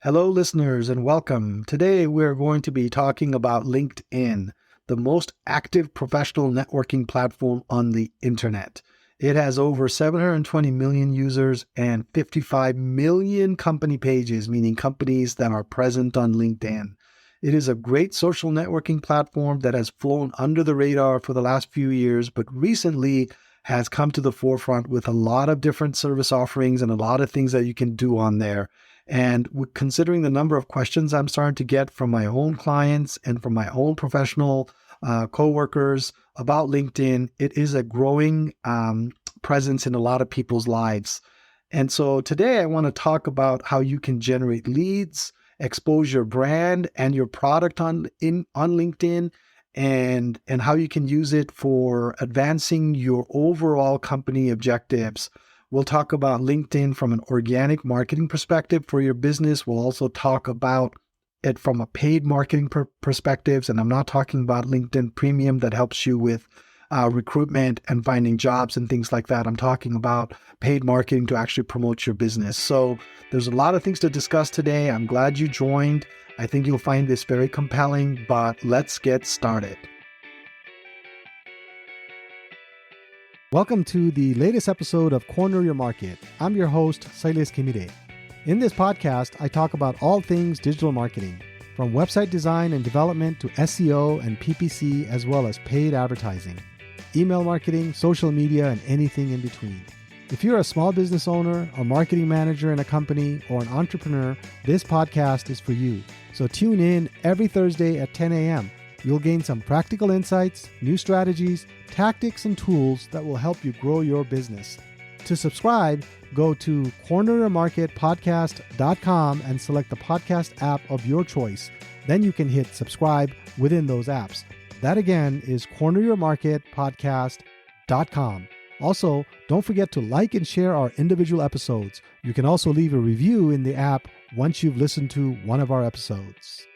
Hello, listeners, and welcome. Today, we're going to be talking about LinkedIn, the most active professional networking platform on the internet. It has over 720 million users and 55 million company pages, meaning companies that are present on LinkedIn. It is a great social networking platform that has flown under the radar for the last few years, but recently has come to the forefront with a lot of different service offerings and a lot of things that you can do on there. And considering the number of questions I'm starting to get from my own clients and from my own professional coworkers about LinkedIn, it is a growing presence in a lot of people's lives. And so today I want to talk about how you can generate leads, expose your brand and your product on LinkedIn, and how you can use it for advancing your overall company objectives. We'll talk about LinkedIn from an organic marketing perspective for your business. We'll also talk about it from a paid marketing perspectives. And I'm not talking about LinkedIn Premium that helps you with recruitment and finding jobs and things like that. I'm talking about paid marketing to actually promote your business. So there's a lot of things to discuss today. I'm glad you joined. I think you'll find this very compelling, but let's get started. Welcome to the latest episode of Corner Your Market. I'm your host, Silas Kimide. In this podcast, I talk about all things digital marketing, from website design and development to SEO and PPC, as well as paid advertising, email marketing, social media, and anything in between. If you're a small business owner, a marketing manager in a company, or an entrepreneur, this podcast is for you. So tune in every Thursday at 10 a.m. You'll gain some practical insights, new strategies, tactics, and tools that will help you grow your business. To subscribe, go to corneryourmarketpodcast.com and select the podcast app of your choice. Then you can hit subscribe within those apps. That again is corneryourmarketpodcast.com. Also, don't forget to like and share our individual episodes. You can also leave a review in the app once you've listened to one of our episodes.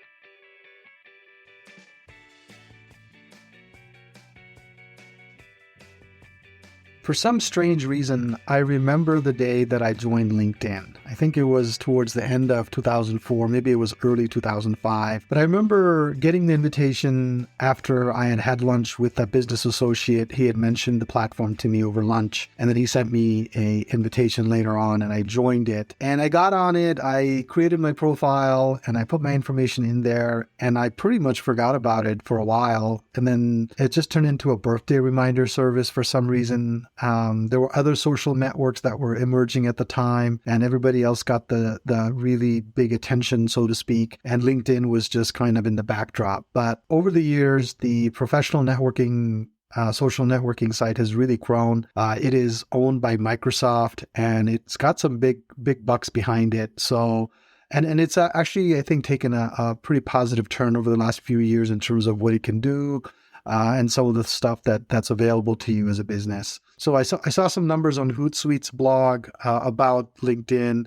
For some strange reason, I remember the day that I joined LinkedIn. I think it was towards the end of 2004, maybe it was early 2005. But I remember getting the invitation after I had had lunch with a business associate. He had mentioned the platform to me over lunch, and then he sent me an invitation later on, and I joined it. And I got on it, I created my profile, and I put my information in there, and I pretty much forgot about it for a while. And then it just turned into a birthday reminder service for some reason. There were other social networks that were emerging at the time, and everybody else got the really big attention, so to speak, and LinkedIn was just kind of in the backdrop. But over the years, the professional networking social networking site has really grown. It is owned by Microsoft, and it's got some big bucks behind it. So, and it's actually, I think, taken a pretty positive turn over the last few years in terms of what it can do. And some of the stuff that's available to you as a business. So I saw some numbers on Hootsuite's blog about LinkedIn.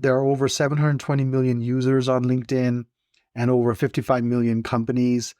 There are over 720 million users on LinkedIn and over 55 million companies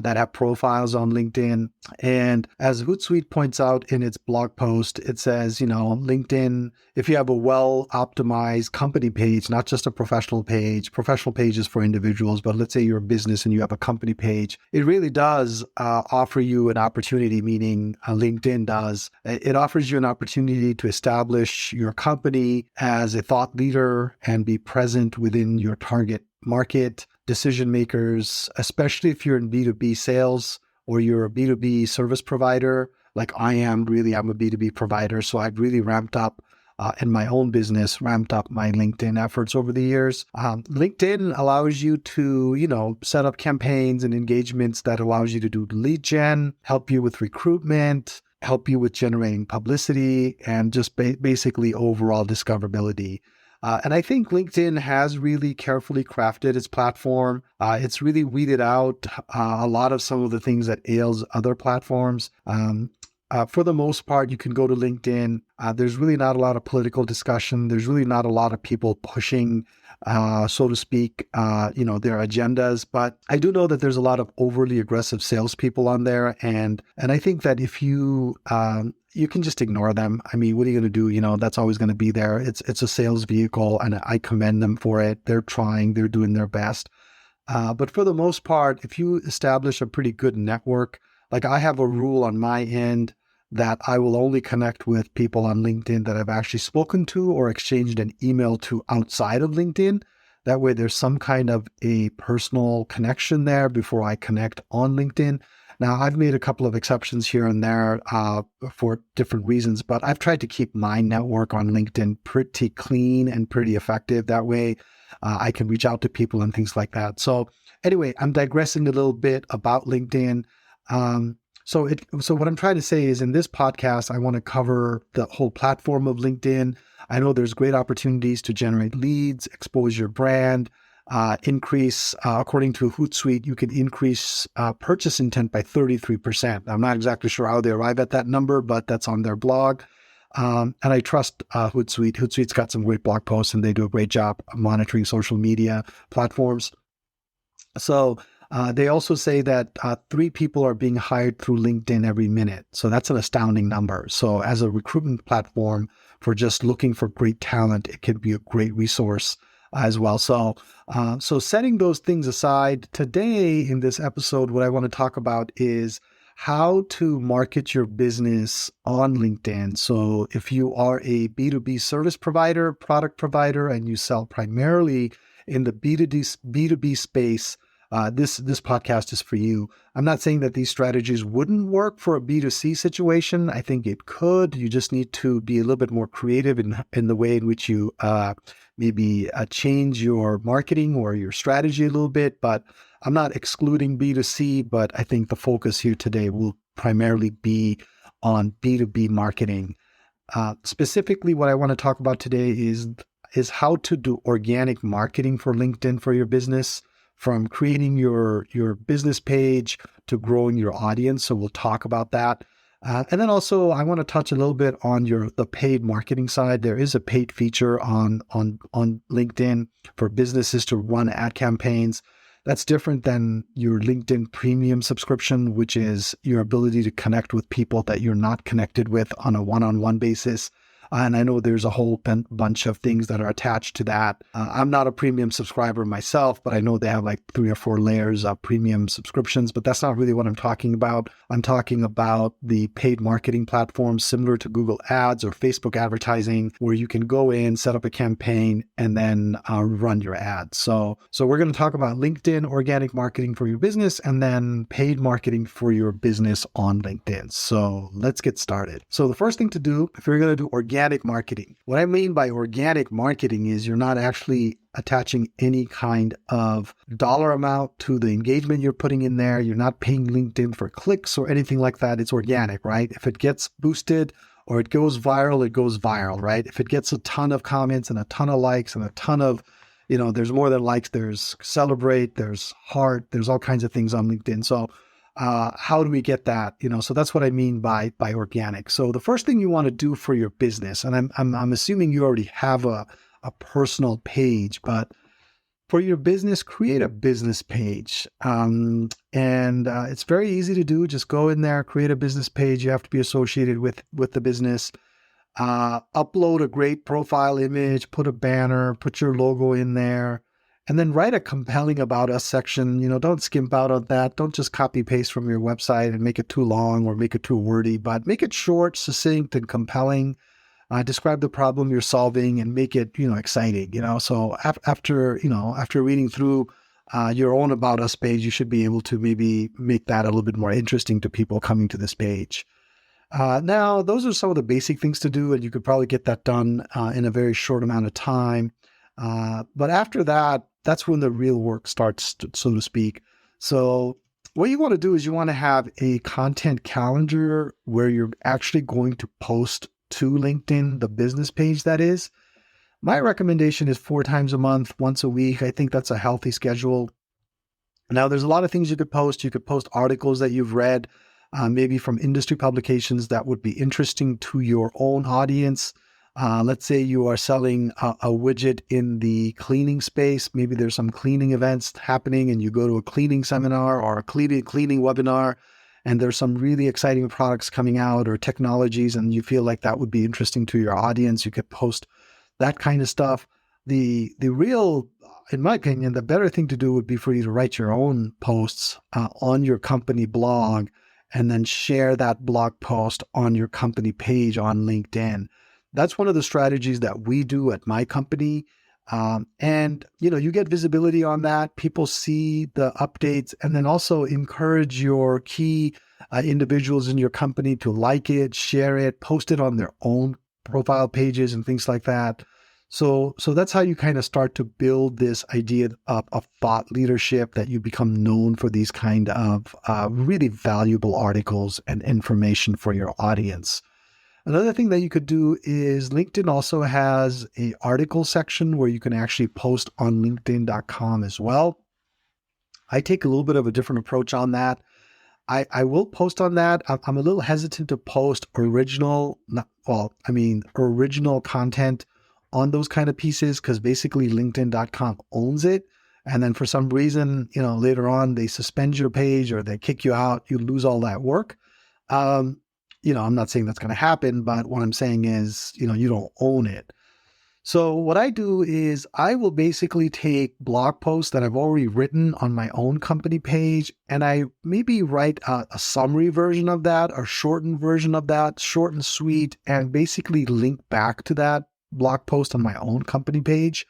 that have profiles on LinkedIn. And as Hootsuite points out in its blog post, it says, LinkedIn, if you have a well-optimized company page, not just a professional pages for individuals, but let's say you're a business and you have a company page, it really does offer you an opportunity, meaning LinkedIn does. It offers you an opportunity to establish your company as a thought leader and be present within your target market, decision makers, especially if you're in B2B sales or you're a B2B service provider, like I am. Really, I'm a B2B provider. So I've really ramped up in my own business, ramped up my LinkedIn efforts over the years. LinkedIn allows you to, set up campaigns and engagements that allows you to do lead gen, help you with recruitment, help you with generating publicity, and just basically overall discoverability. And I think LinkedIn has really carefully crafted its platform. It's really weeded out a lot of some of the things that ails other platforms. For the most part, you can go to LinkedIn. There's really not a lot of political discussion. There's really not a lot of people pushing, so to speak, their agendas. But I do know that there's a lot of overly aggressive salespeople on there. And I think that if you you can just ignore them. I mean, what are you going to do? That's always going to be there. It's a sales vehicle, and I commend them for it. They're trying, they're doing their best. But for the most part, if you establish a pretty good network, like I have a rule on my end that I will only connect with people on LinkedIn that I've actually spoken to or exchanged an email to outside of LinkedIn. That way there's some kind of a personal connection there before I connect on LinkedIn. Now, I've made a couple of exceptions here and there for different reasons, but I've tried to keep my network on LinkedIn pretty clean and pretty effective. That way I can reach out to people and things like that. So anyway, I'm digressing a little bit about LinkedIn. So what I'm trying to say is in this podcast, I want to cover the whole platform of LinkedIn. I know there's great opportunities to generate leads, expose your brand, increase, according to Hootsuite, you can increase purchase intent by 33%. I'm not exactly sure how they arrive at that number, but that's on their blog. And I trust Hootsuite. Hootsuite's got some great blog posts, and they do a great job of monitoring social media platforms. So they also say that 3 people are being hired through LinkedIn every minute. So that's an astounding number. So as a recruitment platform for just looking for great talent, it can be a great resource as well. So setting those things aside, today in this episode, what I want to talk about is how to market your business on LinkedIn. So if you are a B2B service provider, product provider, and you sell primarily in the B2B space, this podcast is for you. I'm not saying that these strategies wouldn't work for a B2C situation. I think it could. You just need to be a little bit more creative in the way in which you maybe change your marketing or your strategy a little bit. But I'm not excluding B2C, but I think the focus here today will primarily be on B2B marketing. Specifically, what I want to talk about today is how to do organic marketing for LinkedIn for your business, from creating your business page to growing your audience. So we'll talk about that. And then also I want to touch a little bit on the paid marketing side. There is a paid feature on LinkedIn for businesses to run ad campaigns. That's different than your LinkedIn premium subscription, which is your ability to connect with people that you're not connected with on a one-on-one basis. And I know there's a whole bunch of things that are attached to that. I'm not a premium subscriber myself, but I know they have like 3 or 4 layers of premium subscriptions, but that's not really what I'm talking about. I'm talking about the paid marketing platforms similar to Google Ads or Facebook advertising, where you can go in, set up a campaign, and then run your ads. So we're going to talk about LinkedIn organic marketing for your business, and then paid marketing for your business on LinkedIn. So let's get started. So the first thing to do, if you're going to do organic marketing. What I mean by organic marketing is you're not actually attaching any kind of dollar amount to the engagement you're putting in there. You're not paying LinkedIn for clicks or anything like that. It's organic, right? If it gets boosted or it goes viral, it goes viral, right? If it gets a ton of comments and a ton of likes and a ton of, there's more than likes, there's celebrate, there's heart, there's all kinds of things on LinkedIn. So how do we get that? So that's what I mean by organic. So the first thing you want to do for your business, and I'm assuming you already have a personal page, but for your business, create a business page. And it's very easy to do. Just go in there, create a business page. You have to be associated with the business. Upload a great profile image, put a banner, put your logo in there. And then write a compelling about us section. Don't skimp out on that. Don't just copy paste from your website and make it too long or make it too wordy, but make it short, succinct, and compelling. Describe the problem you're solving and make it, exciting. So after reading through your own about us page, you should be able to maybe make that a little bit more interesting to people coming to this page. Now, those are some of the basic things to do, and you could probably get that done in a very short amount of time. But after that, that's when the real work starts, so to speak. So what you want to do is you want to have a content calendar where you're actually going to post to LinkedIn, the business page that is. My recommendation is 4 times a month, once a week. I think that's a healthy schedule. Now, there's a lot of things you could post. You could post articles that you've read, maybe from industry publications that would be interesting to your own audience. Let's say you are selling a widget in the cleaning space. Maybe there's some cleaning events happening and you go to a cleaning seminar or a cleaning webinar, and there's some really exciting products coming out or technologies, and you feel like that would be interesting to your audience, you could post that kind of stuff. The real, in my opinion, the better thing to do would be for you to write your own posts on your company blog, and then share that blog post on your company page on LinkedIn. That's one of the strategies that we do at my company. And you get visibility on that. People see the updates, and then also encourage your key individuals in your company to like it, share it, post it on their own profile pages and things like that. So that's how you kind of start to build this idea of thought leadership, that you become known for these kind of really valuable articles and information for your audience. Another thing that you could do is LinkedIn also has an article section where you can actually post on linkedin.com as well. I take a little bit of a different approach on that. I will post on that. I'm a little hesitant to post original content on those kind of pieces, because basically LinkedIn.com owns it. And then for some reason, later on they suspend your page or they kick you out, you lose all that work. I'm not saying that's going to happen, but what I'm saying is, you don't own it. So what I do is I will basically take blog posts that I've already written on my own company page, and I maybe write a summary version of that, or shortened version of that, short and sweet, and basically link back to that blog post on my own company page.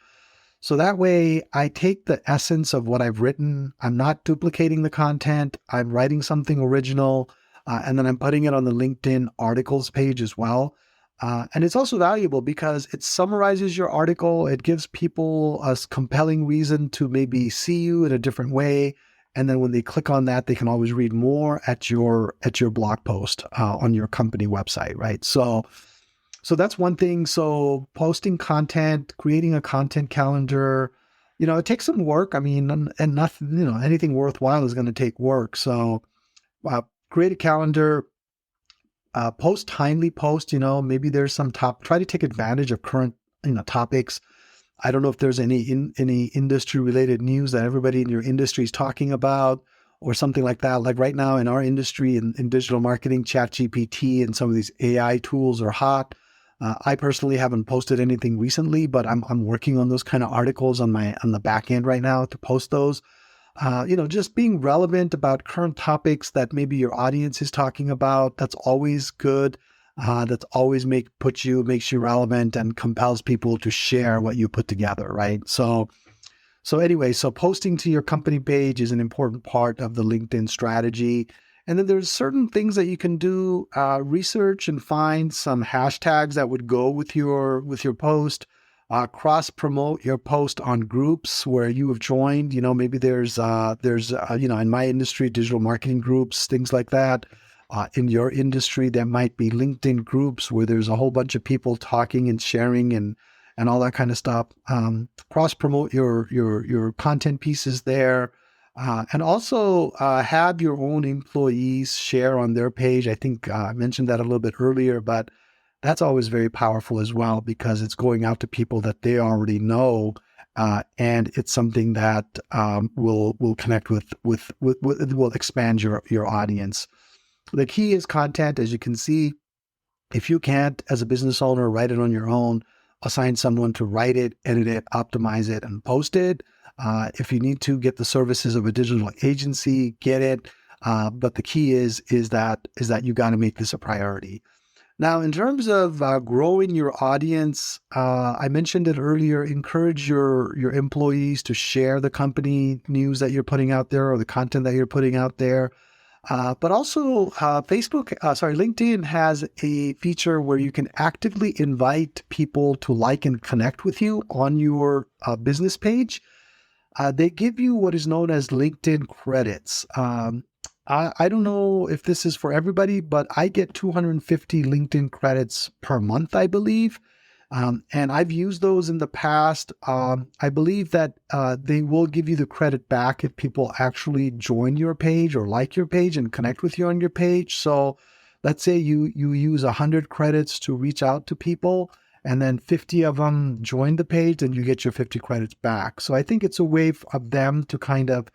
So that way I take the essence of what I've written. I'm not duplicating the content. I'm writing something original, and then I'm putting it on the LinkedIn articles page as well. And it's also valuable because it summarizes your article. It gives people a compelling reason to maybe see you in a different way. And then when they click on that, they can always read more at your blog post on your company website, right? So that's one thing. So posting content, creating a content calendar, it takes some work. I mean, and nothing, anything worthwhile is going to take work. So create a calendar. Timely post, maybe there's some try to take advantage of current, topics. I don't know if there's any industry related news that everybody in your industry is talking about or something like that. Like right now in our industry in digital marketing, ChatGPT and some of these AI tools are hot. I personally haven't posted anything recently, but I'm working on those kind of articles on the back end right now to post those. Just being relevant about current topics that maybe your audience is talking about. That's always good. That's always makes you relevant and compels people to share what you put together, right? So anyway, posting to your company page is an important part of the LinkedIn strategy. And then there's certain things that you can do, research and find some hashtags that would go with your post. Cross promote your post on groups where you have joined. Maybe there's in my industry, digital marketing groups, things like that. In your industry, there might be LinkedIn groups where there's a whole bunch of people talking and sharing and all that kind of stuff. Cross promote your content pieces there. And also have your own employees share on their page. I think I mentioned that a little bit earlier, but that's always very powerful as well, because it's going out to people that they already know, and it's something that will connect with will expand your audience. The key is content, as you can see. If you can't, as a business owner, write it on your own, assign someone to write it, edit it, optimize it, and post it. If you need to get the services of a digital agency, get it. But the key is that you got to make this a priority. Now, in terms of growing your audience, I mentioned it earlier, encourage your employees to share the company news that you're putting out there or the content that you're putting out there. But also LinkedIn has a feature where you can actively invite people to like and connect with you on your business page. They give you what is known as LinkedIn credits. I don't know if this is for everybody, but I get 250 LinkedIn credits per month, I believe. And I've used those in the past. I believe that they will give you the credit back if people actually join your page or like your page and connect with you on your page. So let's say you use 100 credits to reach out to people, and then 50 of them join the page, and you get your 50 credits back. So I think it's a way of them to kind of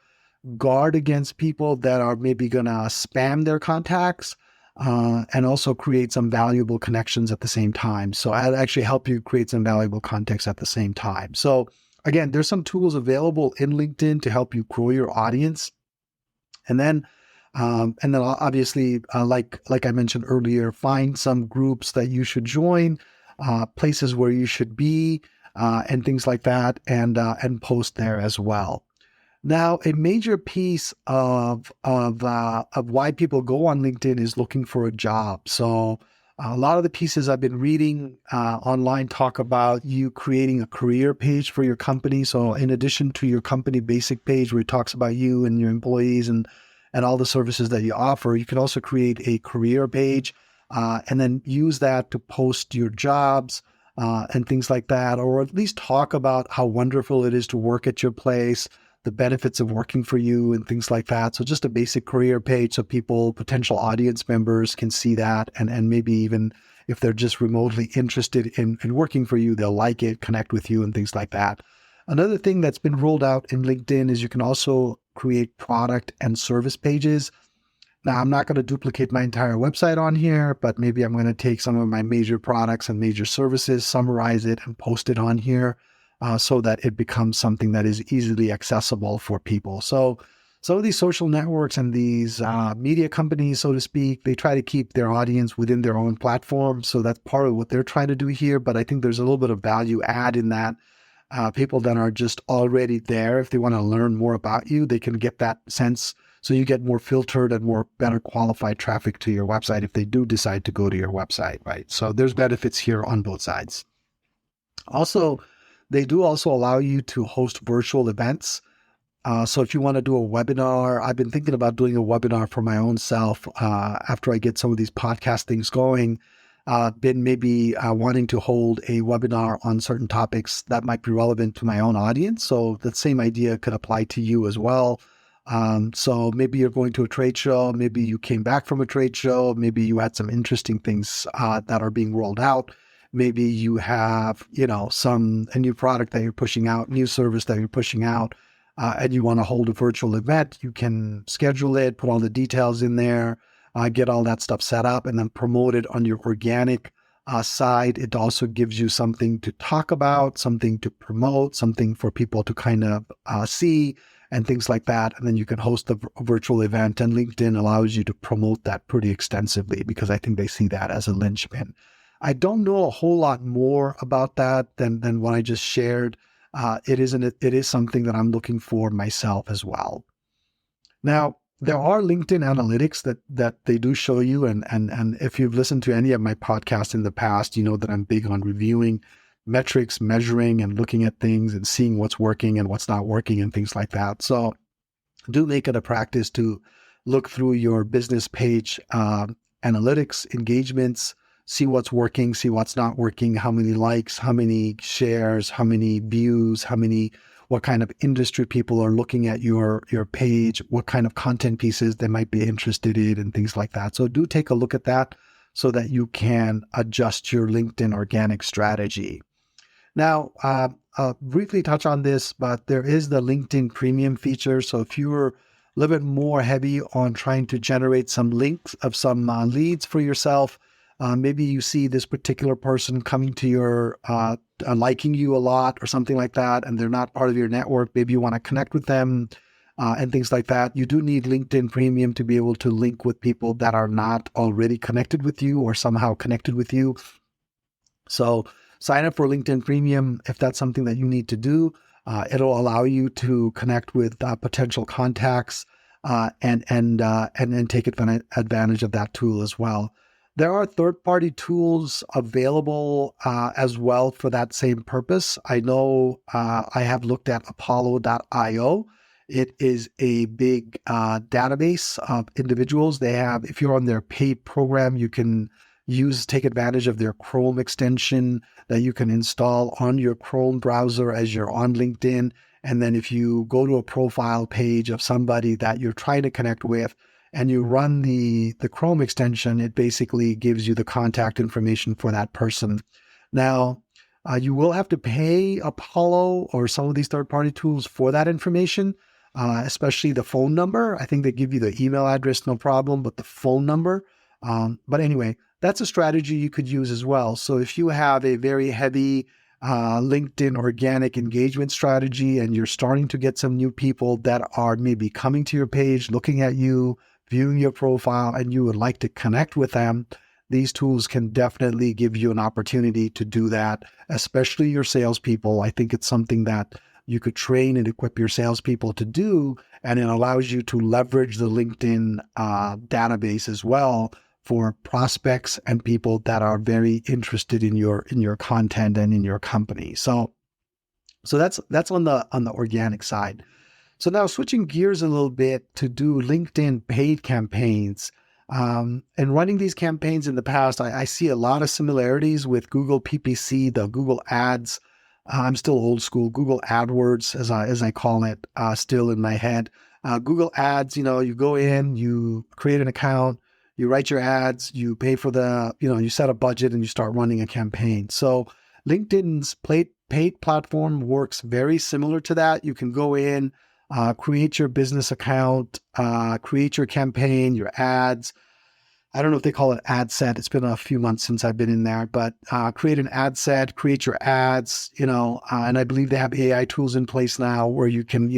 guard against people that are maybe going to spam their contacts, and also create some valuable connections at the same time. So I'll actually help you create some valuable context at the same time. So again, there's some tools available in LinkedIn to help you grow your audience. And then obviously, like I mentioned earlier, find some groups that you should join, places where you should be, and things like that, and post there as well. Now, a major piece of why people go on LinkedIn is looking for a job. So a lot of the pieces I've been reading online talk about you creating a career page for your company. So in addition to your company basic page where it talks about you and your employees and all the services that you offer, you can also create a career page, and then use that to post your jobs and things like that, or at least talk about how wonderful it is to work at your place, the benefits of working for you and things like that. So just a basic career page so people, potential audience members, can see that, and maybe even if they're just remotely interested in working for you, they'll like it, connect with you and things like that. Another thing that's been rolled out in LinkedIn is you can also create product and service pages. Now, I'm not going to duplicate my entire website on here, but maybe I'm going to take some of my major products and major services, summarize it, and post it on here, so that it becomes something that is easily accessible for people. So some of these social networks and these media companies, so to speak, they try to keep their audience within their own platform. So that's part of what they're trying to do here. But I think there's a little bit of value add in that. People that are just already there, if they want to learn more about you, they can get that sense. So you get more filtered and more better qualified traffic to your website if they do decide to go to your website, right? So there's benefits here on both sides. Also, they do also allow you to host virtual events. So if you want to do a webinar, I've been thinking about doing a webinar for my own self after I get some of these podcast things going. Been maybe wanting to hold a webinar on certain topics that might be relevant to my own audience. So the same idea could apply to you as well. So maybe you're going to a trade show, maybe you came back from a trade show, maybe you had some interesting things that are being rolled out. Maybe you have, a new product that you're pushing out, new service that you're pushing out, and you want to hold a virtual event. You can schedule it, put all the details in there, get all that stuff set up, and then promote it on your organic side. It also gives you something to talk about, something to promote, something for people to kind of see, and things like that. And then you can host a virtual event, and LinkedIn allows you to promote that pretty extensively because I think they see that as a linchpin. I don't know a whole lot more about that than what I just shared. It is something that I'm looking for myself as well. Now, there are LinkedIn analytics that they do show you. And if you've listened to any of my podcasts in the past, you know that I'm big on reviewing metrics, measuring and looking at things and seeing what's working and what's not working and things like that. So do make it a practice to look through your business page analytics, engagements, see what's working, see what's not working, how many likes, how many shares, how many views, what kind of industry people are looking at your page, what kind of content pieces they might be interested in, and things like that. So do take a look at that so that you can adjust your LinkedIn organic strategy. Now, I'll briefly touch on this, but there is the LinkedIn Premium feature. So if you're a little bit more heavy on trying to generate some links of some leads for yourself, maybe you see this particular person coming to your, liking you a lot or something like that, and they're not part of your network. Maybe you want to connect with them and things like that. You do need LinkedIn Premium to be able to link with people that are not already connected with you or somehow connected with you. So sign up for LinkedIn Premium if that's something that you need to do. It'll allow you to connect with potential contacts and take advantage of that tool as well. There are third-party tools available as well for that same purpose. I know I have looked at Apollo.io. It is a big database of individuals. They have, if you're on their paid program, you can take advantage of their Chrome extension that you can install on your Chrome browser as you're on LinkedIn. And then if you go to a profile page of somebody that you're trying to connect with, and you run the Chrome extension, it basically gives you the contact information for that person. Now, you will have to pay Apollo or some of these third-party tools for that information, especially the phone number. I think they give you the email address, no problem, but the phone number. But anyway, that's a strategy you could use as well. So if you have a very heavy LinkedIn organic engagement strategy and you're starting to get some new people that are maybe coming to your page, looking at you, viewing your profile, and you would like to connect with them, these tools can definitely give you an opportunity to do that, especially your salespeople. I think it's something that you could train and equip your salespeople to do, and it allows you to leverage the LinkedIn database as well for prospects and people that are very interested in your content and in your company. So that's on the organic side. So now switching gears a little bit to do LinkedIn paid campaigns. And running these campaigns in the past, I see a lot of similarities with Google PPC, the Google Ads. I'm still old school, Google AdWords, as I call it, still in my head. Google Ads, you go in, you create an account, you write your ads, you pay for you set a budget and you start running a campaign. So LinkedIn's paid platform works very similar to that. You can go in, create your business account, create your campaign, your ads. I don't know if they call it ad set. It's been a few months since I've been in there, but create an ad set, create your ads, and I believe they have AI tools in place now where you can,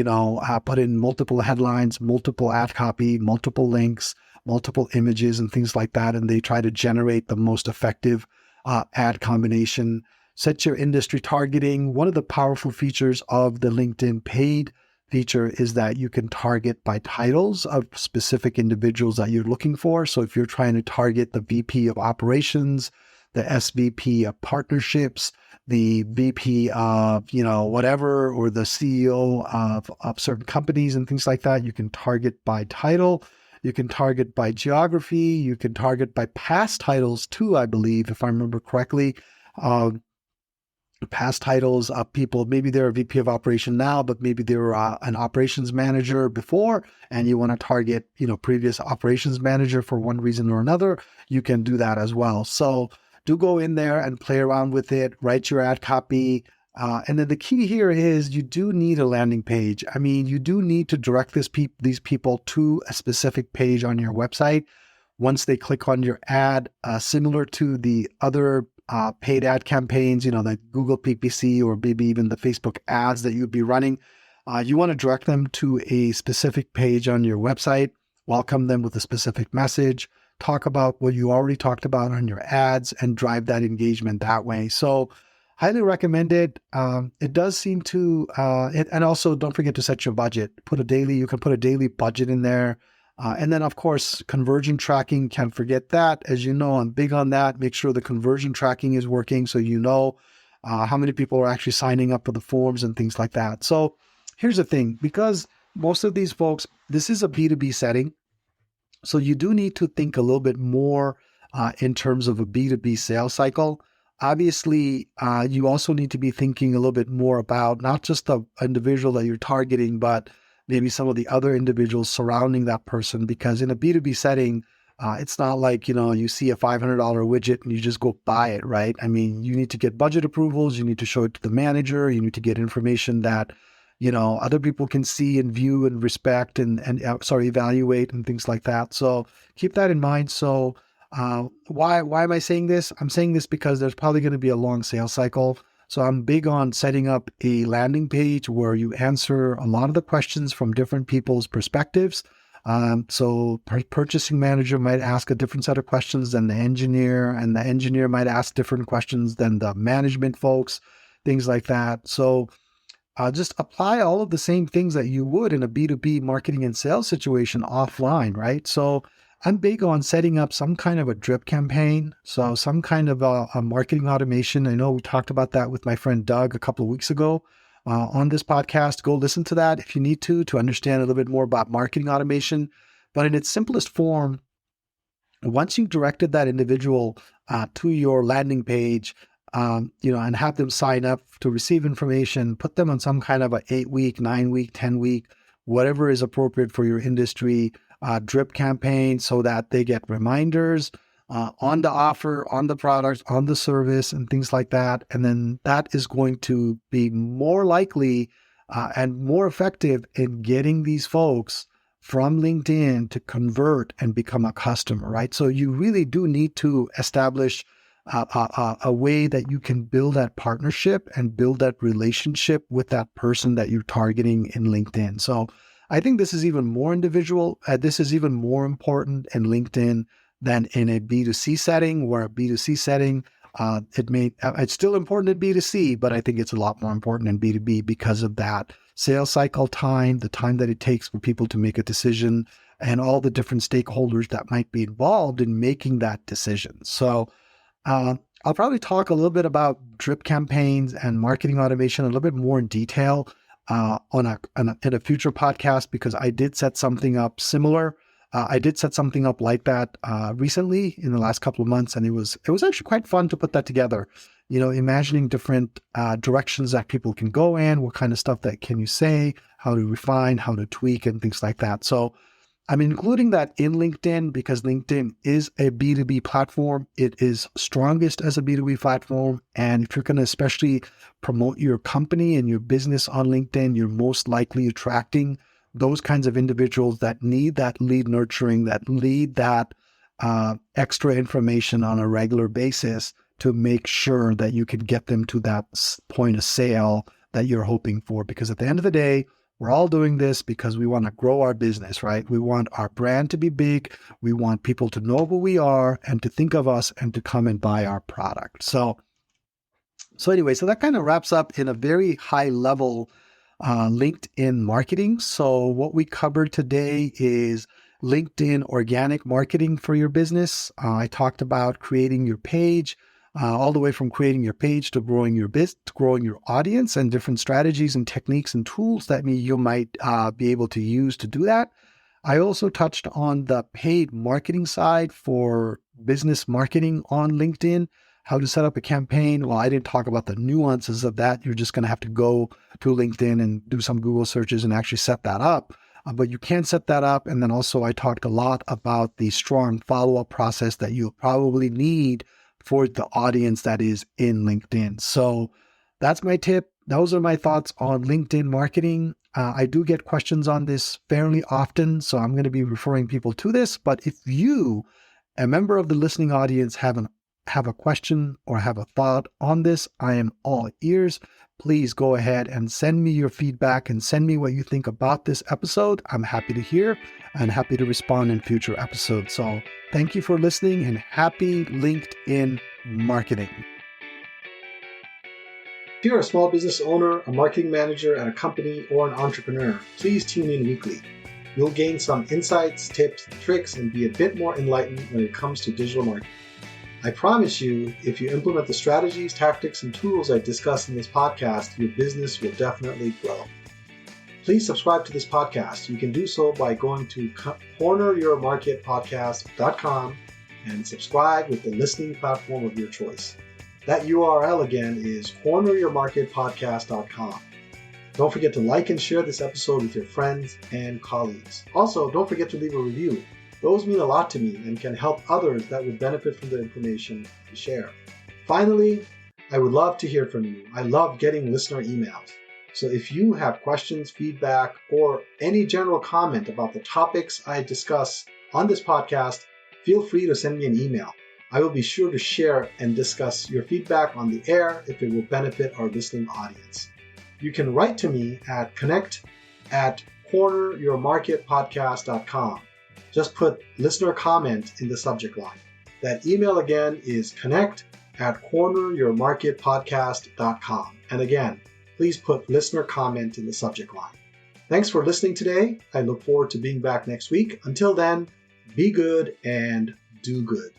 put in multiple headlines, multiple ad copy, multiple links, multiple images and things like that. And they try to generate the most effective ad combination. Set your industry targeting. One of the powerful features of the LinkedIn paid feature is that you can target by titles of specific individuals that you're looking for. So if you're trying to target the VP of operations, the SVP of partnerships, the VP of, whatever, or the CEO of certain companies and things like that, you can target by title. You can target by geography. You can target by past titles too, I believe, if I remember correctly. Past titles of people, maybe they're a VP of operation now, but maybe they were an operations manager before, and you want to target, previous operations manager for one reason or another, you can do that as well. So do go in there and play around with it, write your ad copy. And then the key here is you do need a landing page. I mean, you do need to direct these people to a specific page on your website. Once they click on your ad, similar to the other paid ad campaigns, like Google PPC or maybe even the Facebook ads that you'd be running, you want to direct them to a specific page on your website, welcome them with a specific message, talk about what you already talked about on your ads, and drive that engagement that way. So highly recommend it. It does seem to, and also don't forget to set your budget. You can put a daily budget in there. And then, of course, conversion tracking, can't forget that. As you know, I'm big on that. Make sure the conversion tracking is working so you know how many people are actually signing up for the forms and things like that. So here's the thing, because most of these folks, this is a B2B setting. So you do need to think a little bit more in terms of a B2B sales cycle. Obviously, you also need to be thinking a little bit more about not just the individual that you're targeting, but maybe some of the other individuals surrounding that person, because in a B2B setting, it's not like, you see a $500 widget and you just go buy it, right? I mean, you need to get budget approvals, you need to show it to the manager, you need to get information that, other people can see and view and respect and evaluate and things like that. So keep that in mind. So why am I saying this? I'm saying this because there's probably going to be a long sales cycle. So I'm big on setting up a landing page where you answer a lot of the questions from different people's perspectives. So purchasing manager might ask a different set of questions than the engineer, and the engineer might ask different questions than the management folks, things like that. So just apply all of the same things that you would in a B2B marketing and sales situation offline, right? So I'm big on setting up some kind of a drip campaign. So some kind of a marketing automation. I know we talked about that with my friend Doug a couple of weeks ago on this podcast. Go listen to that if you need to understand a little bit more about marketing automation. But in its simplest form, once you've directed that individual to your landing page, and have them sign up to receive information, put them on some kind of a 8-week, 9-week, 10-week, whatever is appropriate for your industry, drip campaign, so that they get reminders on the offer, on the product, on the service, and things like that. And then that is going to be more likely and more effective in getting these folks from LinkedIn to convert and become a customer, right? So you really do need to establish a way that you can build that partnership and build that relationship with that person that you're targeting in LinkedIn. So I think this is even more individual. This is even more important in LinkedIn than in a B2C setting, where a B2C setting, it's still important in B2C, but I think it's a lot more important in B2B because of that sales cycle time, the time that it takes for people to make a decision, and all the different stakeholders that might be involved in making that decision. So I'll probably talk a little bit about drip campaigns and marketing automation a little bit more in detail in a future podcast, because I did set something up similar. I did set something up like that recently in the last couple of months, and it was actually quite fun to put that together. Imagining different directions that people can go in, what kind of stuff that can you say, how to refine, how to tweak, and things like that. So I'm including that in LinkedIn because LinkedIn is a B2B platform. It is strongest as a B2B platform. And if you're going to especially promote your company and your business on LinkedIn, you're most likely attracting those kinds of individuals that need that lead nurturing, that need that extra information on a regular basis to make sure that you can get them to that point of sale that you're hoping for. Because at the end of the day, we're all doing this because we want to grow our business, right? We want our brand to be big. We want people to know who we are and to think of us and to come and buy our product. So anyway, so that kind of wraps up in a very high level LinkedIn marketing. So what we covered today is LinkedIn organic marketing for your business. I talked about creating your page, all the way from creating your page to growing your business, to growing your audience, and different strategies and techniques and tools that you might be able to use to do that. I also touched on the paid marketing side for business marketing on LinkedIn, how to set up a campaign. Well, I didn't talk about the nuances of that. You're just going to have to go to LinkedIn and do some Google searches and actually set that up. But you can set that up. And then also I talked a lot about the strong follow-up process that you'll probably need for the audience that is in LinkedIn. So that's my tip. Those are my thoughts on LinkedIn marketing. I do get questions on this fairly often, so I'm going to be referring people to this. But if you, a member of the listening audience, have a question or have a thought on this, I am all ears. Please go ahead and send me your feedback and send me what you think about this episode. I'm happy to hear and happy to respond in future episodes. So thank you for listening and happy LinkedIn marketing. If you're a small business owner, a marketing manager at a company, or an entrepreneur, please tune in weekly. You'll gain some insights, tips, tricks, and be a bit more enlightened when it comes to digital marketing. I promise you, if you implement the strategies, tactics, and tools I discuss in this podcast, your business will definitely grow. Please subscribe to this podcast. You can do so by going to corneryourmarketpodcast.com and subscribe with the listening platform of your choice. That URL again is corneryourmarketpodcast.com. Don't forget to like and share this episode with your friends and colleagues. Also, don't forget to leave a review. Those mean a lot to me and can help others that would benefit from the information you share. Finally, I would love to hear from you. I love getting listener emails. So if you have questions, feedback, or any general comment about the topics I discuss on this podcast, feel free to send me an email. I will be sure to share and discuss your feedback on the air if it will benefit our listening audience. You can write to me at connect@corneryourmarketpodcast.com. Just put listener comment in the subject line. That email again is connect@corneryourmarketpodcast.com. And again, please put listener comment in the subject line. Thanks for listening today. I look forward to being back next week. Until then, be good and do good.